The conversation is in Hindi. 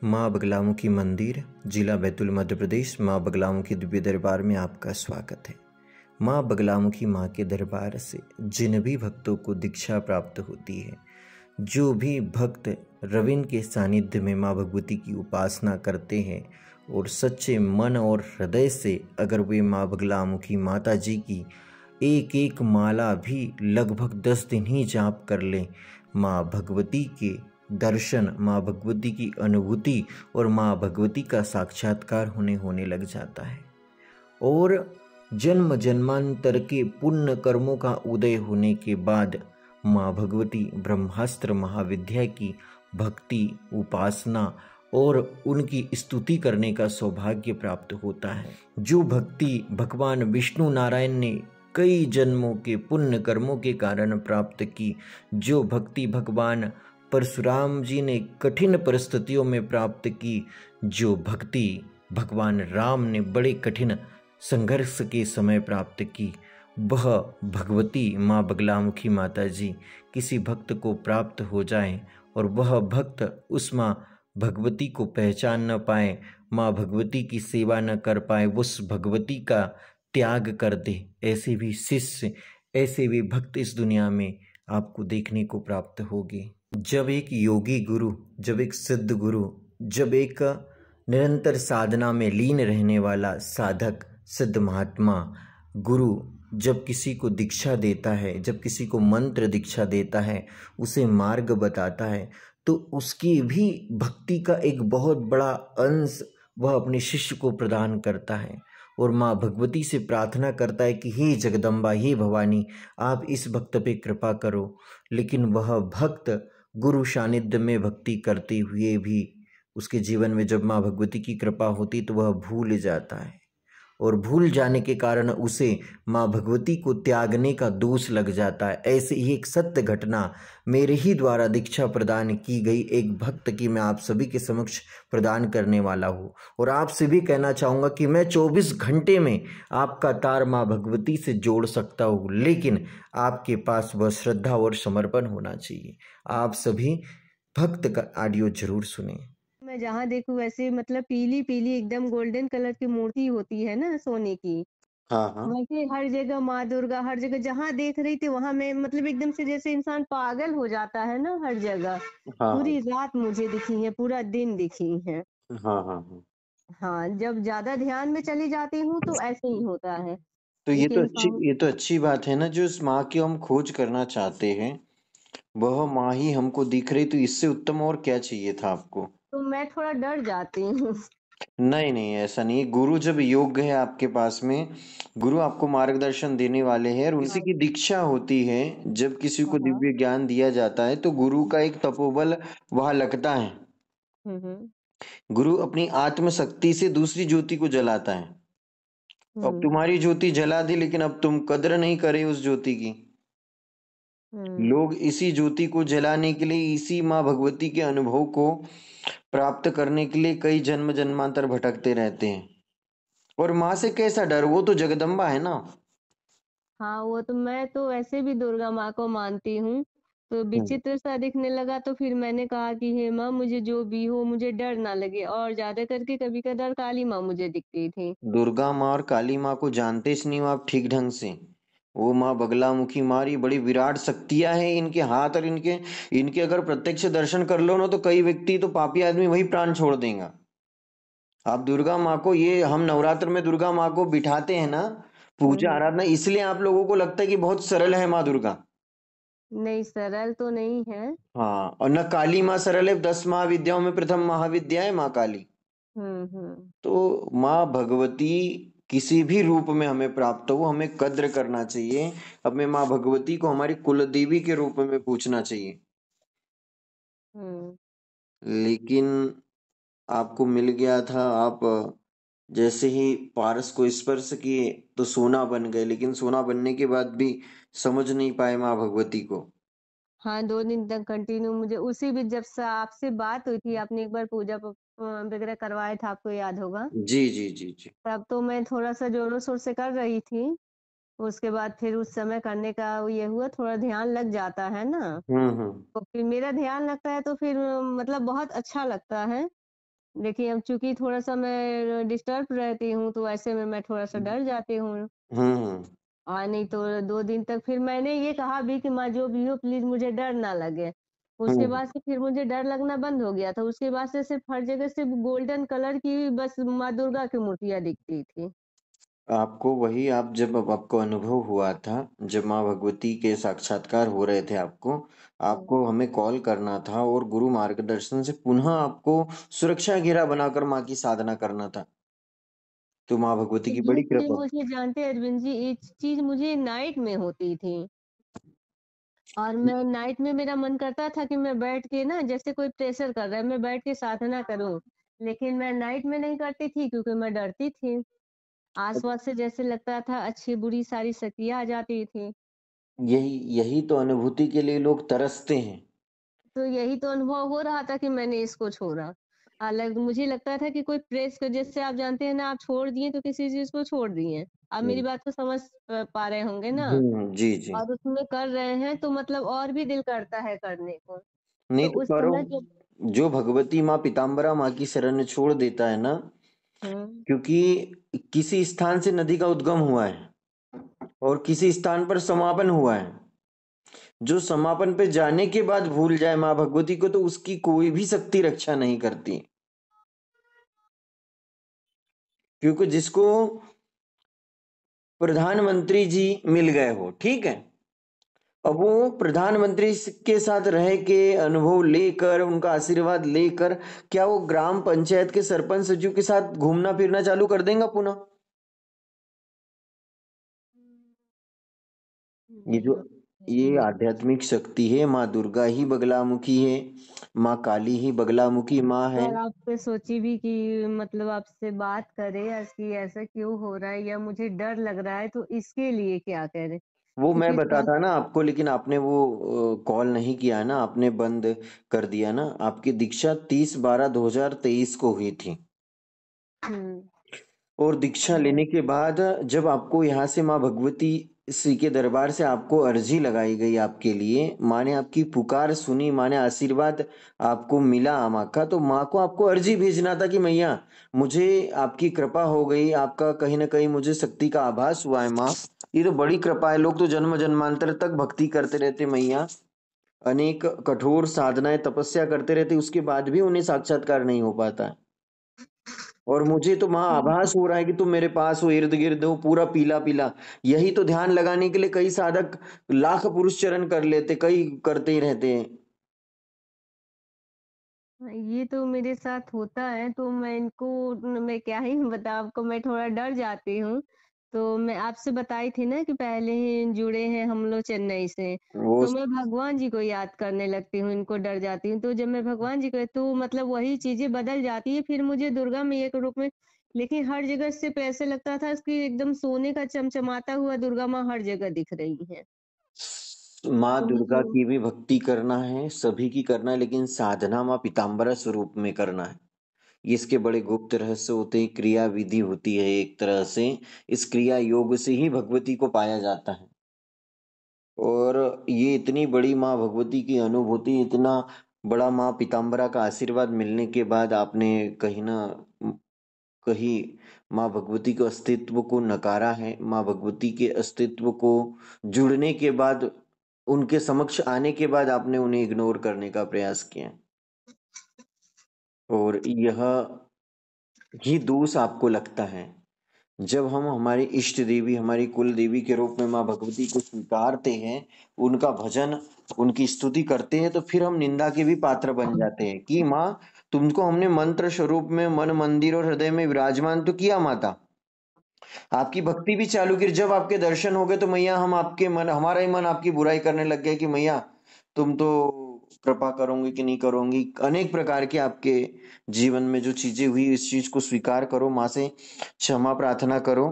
माँ बगलामुखी मंदिर, जिला बैतूल, मध्य प्रदेश। माँ बगलामुखी दिव्य दरबार में आपका स्वागत है। माँ बगलामुखी माँ के दरबार से जिन भी भक्तों को दीक्षा प्राप्त होती है, जो भी भक्त रविंद्र के सानिध्य में माँ भगवती की उपासना करते हैं और सच्चे मन और हृदय से अगर वे माँ बगलामुखी माता जी की एक एक माला भी लगभग 10 दिन ही जाप कर लें, माँ भगवती के दर्शन, माँ भगवती की अनुभूति और माँ भगवती का साक्षात्कार होने लग जाता है। और जन्म जन्मांतर के पुण्य कर्मों का उदय होने के बाद माँ भगवती ब्रह्मास्त्र महाविद्या की भक्ति, उपासना और उनकी स्तुति करने का सौभाग्य प्राप्त होता है। जो भक्ति भगवान विष्णु नारायण ने कई जन्मों के पुण्य कर्मों के कारण प्राप्त की, जो भक्ति भगवान परशुराम जी ने कठिन परिस्थितियों में प्राप्त की, जो भक्ति भगवान राम ने बड़े कठिन संघर्ष के समय प्राप्त की, वह भगवती माँ बगलामुखी माता जी किसी भक्त को प्राप्त हो जाए और वह भक्त उस माँ भगवती को पहचान न पाए, माँ भगवती की सेवा न कर पाए, उस भगवती का त्याग कर दे, ऐसे भी शिष्य, ऐसे भी भक्त इस दुनिया में आपको देखने को प्राप्त होगी। जब एक योगी गुरु, जब एक सिद्ध गुरु, जब एक निरंतर साधना में लीन रहने वाला साधक, सिद्ध महात्मा गुरु जब किसी को दीक्षा देता है, जब किसी को मंत्र दीक्षा देता है, उसे मार्ग बताता है, तो उसकी भी भक्ति का एक बहुत बड़ा अंश वह अपने शिष्य को प्रदान करता है और माँ भगवती से प्रार्थना करता है कि हे जगदम्बा, हे भवानी, आप इस भक्त पे कृपा करो। लेकिन वह भक्त गुरु सानिध्य में भक्ति करते हुए भी उसके जीवन में जब माँ भगवती की कृपा होती तो वह भूल जाता है और भूल जाने के कारण उसे माँ भगवती को त्यागने का दोष लग जाता है। ऐसे ही एक सत्य घटना मेरे ही द्वारा दीक्षा प्रदान की गई एक भक्त की मैं आप सभी के समक्ष प्रदान करने वाला हूँ और आपसे भी कहना चाहूँगा कि मैं 24 घंटे में आपका तार माँ भगवती से जोड़ सकता हूँ, लेकिन आपके पास वह श्रद्धा और समर्पण होना चाहिए। आप सभी भक्त का ऑडियो जरूर सुने। मैं जहाँ देखूं वैसे मतलब पीली पीली एकदम गोल्डन कलर की मूर्ति होती है ना सोने की। हाँ हाँ वैसे हर जगह माँ दुर्गा, हर जगह जहाँ देख रही थी वहां मैं मतलब एकदम से जैसे इंसान पागल हो जाता है ना, हर जगह हाँ पूरी रात मुझे दिखी है, पूरा दिन दिखी है। हाँ हाँ हाँ। हाँ, जब ज्यादा ध्यान में चली जाती हूँ तो ऐसे ही होता है। तो एक इंसान ये तो अच्छी बात है ना, जो इस माँ की हम खोज करना चाहते हैं वह माँ ही हमको दिख रही, तो इससे उत्तम और क्या चाहिए था आपको। तो मैं थोड़ा डर जाती हूँ। नहीं नहीं, ऐसा नहीं। गुरु जब योग्य है आपके पास में, गुरु आपको मार्गदर्शन देने वाले हैं और उसी हाँ की दीक्षा होती है। जब किसी को हाँ। दिव्य ज्ञान दिया जाता है तो गुरु का एक तपोबल वहां लगता है। हम्म। गुरु अपनी आत्म शक्ति से दूसरी ज्योति को जलाता है। अब हम्म। तुम्हारी ज्योति जला दी, लेकिन अब तुम कद्र नहीं करे उस ज्योति की। हम्म। लोग इसी ज्योति को जलाने के लिए, इसी माँ भगवती के अनुभव को प्राप्त करने के लिए कई जन्म जन्मांतर भटकते रहते हैं। और माँ से कैसा डर, वो तो जगदम्बा है ना। हाँ, वो तो मैं तो वैसे भी दुर्गा माँ को मानती हूँ। तो हम्म। विचित्र सा दिखने लगा तो फिर मैंने कहा कि हे माँ, मुझे जो भी हो मुझे डर ना लगे, और ज्यादा करके कभी कदार काली माँ मुझे दिखती थी। दुर्गा माँ और काली माँ को जानते ही नहीं हो आप ठीक ढंग से। वो माँ बगलामुखी माँ, बड़ी विराट शक्तियां हैं इनके हाथ, और इनके इनके अगर प्रत्यक्ष दर्शन कर लो ना तो कई व्यक्ति, तो पापी आदमी वही प्राण छोड़ देगा। आप दुर्गा माँ को, ये हम नवरात्र में दुर्गा माँ को बिठाते हैं ना, पूजा हम्म। आराधना, इसलिए आप लोगों को लगता है कि बहुत सरल है माँ दुर्गा। नहीं, सरल तो नहीं है। हाँ, और न काली माँ सरल है, 10 महाविद्याओं में प्रथम महाविद्या है माँ काली। हम्म। तो माँ भगवती किसी भी रूप में हमें प्राप्त हो, हमें कद्र करना चाहिए। हमें माँ भगवती को हमारी कुल देवी के रूप में पूछना चाहिए। हम्म। लेकिन आपको मिल गया था, आप जैसे ही पारस को स्पर्श किए तो सोना बन गए, लेकिन सोना बनने के बाद भी समझ नहीं पाए माँ भगवती को। हाँ, 2 दिन तक कंटिन्यू मुझे उसी भी जब से आपसे बात हुई थी, आपने एक बार पूजा वगैरह करवाया था, आपको याद होगा। जी जी जी जी। तब तो मैं थोड़ा सा जोरों शोर से कर रही थी। उसके बाद फिर उस समय करने का ये हुआ, थोड़ा ध्यान लग जाता है ना। हम्म। तो फिर मेरा ध्यान लगता है तो फिर मतलब बहुत अच्छा लगता है। देखिए अब चूंकि थोड़ा सा मैं डिस्टर्ब रहती हूँ तो ऐसे में मैं थोड़ा सा डर जाती हूँ। हम्म। और नहीं तो 2 दिन तक फिर मैंने ये कहा भी कि माँ जो भी हो प्लीज मुझे डर ना लगे। उसके हम्म। बाद से फिर मुझे डर लगना बंद हो गया था। उसके बाद से सिर्फ हर जगह सिर्फ गोल्डन कलर की बस माँ दुर्गा की मूर्तियां दिखती थी। आपको वही आप जब अब आपको अनुभव हुआ था, जब माँ भगवती के साक्षात्कार हो रहे थे आपको, हम्म। आपको हमें कॉल करना था और गुरु मार्गदर्शन से पुनः आपको सुरक्षा घेरा बनाकर माँ की साधना करना था। तो माँ भगवती की ये बड़ी चीज कृपा। मुझे जानते हैं अरविंद जी, ये चीज मुझे नाइट में होती थी। और मैं नाइट में मेरा मन करता था कि मैं बैठ के ना, जैसे कोई प्रेशर कर रहा है मैं बैठ के साधना करूं। लेकिन मैं नाइट में नहीं करती थी क्योंकि मैं डरती थी। आसपास से जैसे लगता था अच्छी बुरी सारी शक्तियां आ जाती थी। यही यही तो अनुभूति के लिए लोग तरसते हैं। तो यही तो अनुभव हो रहा था कि मैंने इसको छोड़ा। अलग मुझे लगता था कि कोई प्रेस कर, जैसे आप जानते हैं ना, आप छोड़ दिए तो किसी चीज को छोड़ दिए। आप मेरी हम्म। बात को समझ पा रहे होंगे ना। जी जी। और उसमें कर रहे हैं तो मतलब और भी दिल करता है करने को। नहीं तो तो उस करो। समय जब जो भगवती माँ पीताम्बरा माँ की शरण छोड़ देता है ना, हम्म क्योंकि किसी स्थान से नदी का उद्गम हुआ है और किसी स्थान पर समापन हुआ है। जो समापन पे जाने के बाद भूल जाए माँ भगवती को, तो उसकी कोई भी शक्ति रक्षा नहीं करती। क्योंकि जिसको प्रधानमंत्री जी मिल गए हो, ठीक है, अब वो प्रधानमंत्री के साथ रह के अनुभव लेकर उनका आशीर्वाद लेकर क्या वो ग्राम पंचायत के सरपंच सचिव के साथ घूमना फिरना चालू कर देगा पुनः? ये जी जो हाँ। ये आध्यात्मिक शक्ति है, माँ दुर्गा ही बगलामुखी है, माँ काली ही बगलामुखी माँ है। पर आप पे सोची भी कि मतलब आपसे बात करे कि ऐसा क्यों हो रहा है या मुझे डर लग रहा है तो इसके लिए क्या करें, वो मैं क्योंकि बताता ना आपको, लेकिन आपने वो कॉल नहीं किया ना, आपने बंद कर दिया ना। आपकी दीक्षा 30/12/2023 को हुई थी। हम्म और दीक्षा लेने के बाद जब आपको यहाँ से माँ भगवती श्री के दरबार से आपको अर्जी लगाई गई आपके लिए, माँ ने आपकी पुकार सुनी, माँ ने आशीर्वाद आपको मिला माँ का, तो माँ को आपको अर्जी भेजना था कि मैया मुझे आपकी कृपा हो गई, आपका कहीं ना कहीं मुझे शक्ति का आभास हुआ है माँ। ये तो बड़ी कृपा है। लोग तो जन्म जन्मांतर तक भक्ति करते रहते मैया, अनेक कठोर साधनाएं तपस्या करते रहते, उसके बाद भी उन्हें साक्षात्कार नहीं हो पाता है। और मुझे तो वहां आभास हो रहा है कि तुम मेरे पास हो, इर्द गिर्द हो, पूरा पीला पीला। यही तो ध्यान लगाने के लिए कई साधक लाख पुरुष चरण कर लेते, कई करते ही रहते हैं। ये तो मेरे साथ होता है तो मैं क्या ही बताऊं आपको, मैं थोड़ा डर जाती हूँ। तो मैं आपसे बताई थी ना कि पहले ही जुड़े हैं हम लोग चेन्नई से। वो तो मैं भगवान जी को याद करने लगती हूँ, इनको डर जाती हूँ। तो जब मैं भगवान जी को, तो मतलब वही चीजें बदल जाती है फिर मुझे दुर्गा मैया के रूप में। लेकिन हर जगह से ऐसे लगता था कि एकदम सोने का चमचमाता हुआ दुर्गा माँ हर जगह दिख रही है। माँ तो दुर्गा मुझे की भी भक्ति करना है, सभी की करना है, लेकिन साधना माँ पीताम्बरा स्वरूप में करना है। ये इसके बड़े गुप्त रहस्य होते हैं, क्रिया विधि होती है एक तरह से। इस क्रिया योग से ही भगवती को पाया जाता है। और ये इतनी बड़ी माँ भगवती की अनुभूति, इतना बड़ा माँ पीताम्बरा का आशीर्वाद मिलने के बाद आपने कहीं ना कहीं माँ भगवती के अस्तित्व को नकारा है। माँ भगवती के अस्तित्व को जुड़ने के बाद, उनके समक्ष आने के बाद आपने उन्हें इग्नोर करने का प्रयास किया। और यह ही दोष आपको लगता है। जब हम हमारी इष्ट देवी, हमारी कुल देवी के रूप में माँ भगवती को स्वीकारते हैं, उनका भजन, उनकी स्तुति करते हैं, तो फिर हम निंदा के भी पात्र बन जाते हैं कि माँ तुमको हमने मंत्र स्वरूप में मन मंदिर और हृदय में विराजमान तो किया माता, आपकी भक्ति भी चालू की, जब आपके दर्शन हो गए तो मैया हम आपके मन, हमारा ही मन आपकी बुराई करने लग गया कि मैया तुम तो कृपा करोगे कि नहीं करोगी। अनेक प्रकार के आपके जीवन में जो चीजें हुई, इस चीज को स्वीकार करो, माँ से क्षमा प्रार्थना करो।